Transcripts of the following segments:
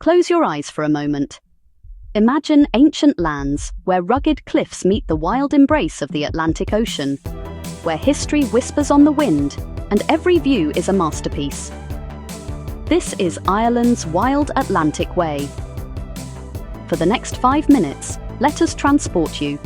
Close your eyes for a moment. Imagine ancient lands where rugged cliffs meet the wild embrace of the Atlantic Ocean, where history whispers on the wind and every view is a masterpiece. This is Ireland's wild Atlantic way. For the next 5 minutes, let us transport you.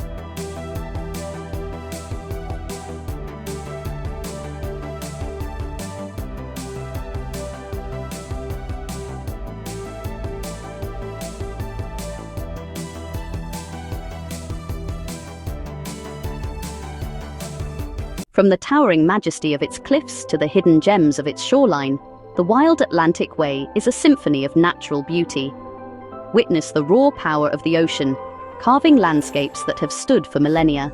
From the towering majesty of its cliffs to the hidden gems of its shoreline, the wild Atlantic Way is a symphony of natural beauty. Witness the raw power of the ocean, carving landscapes that have stood for millennia.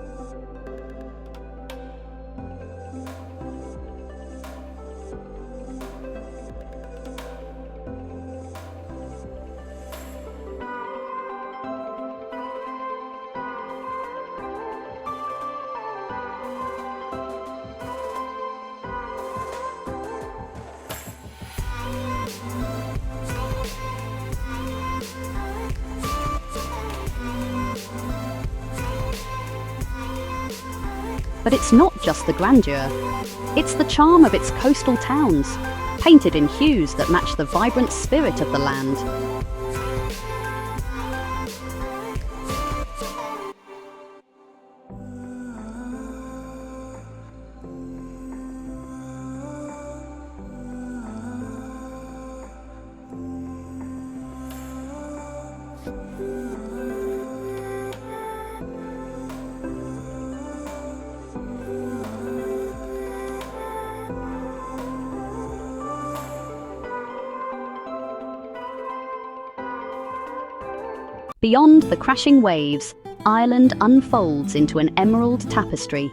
But it's not just the grandeur. It's the charm of its coastal towns, painted in hues that match the vibrant spirit of the land. Beyond the crashing waves, Ireland unfolds into an emerald tapestry.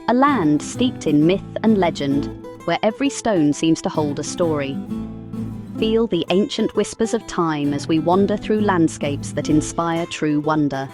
A land steeped in myth and legend, where every stone seems to hold a story. Feel the ancient whispers of time as we wander through landscapes that inspire true wonder.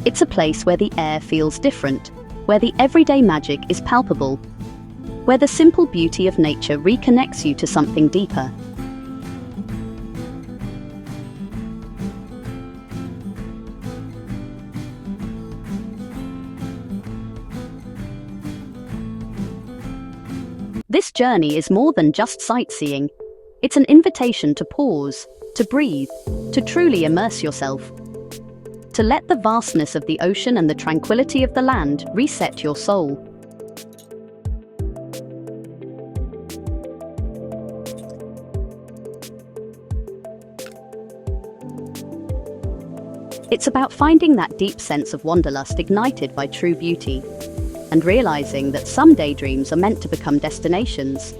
It's a place where the air feels different, where the everyday magic is palpable, where the simple beauty of nature reconnects you to something deeper. This journey is more than just sightseeing. It's an invitation to pause, to breathe, to truly immerse yourself. To let the vastness of the ocean and the tranquility of the land reset your soul. It's about finding that deep sense of wanderlust ignited by true beauty, and realizing that some daydreams are meant to become destinations.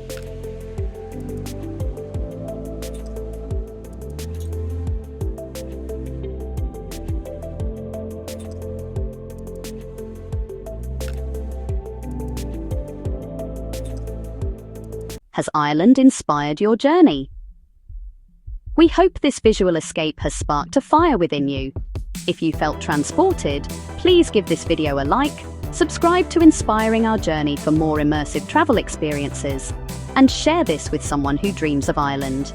Has Ireland inspired your journey? We hope this visual escape has sparked a fire within you. If you felt transported, please give this video a like, subscribe to Inspiring Our Journey for more immersive travel experiences, and share this with someone who dreams of Ireland.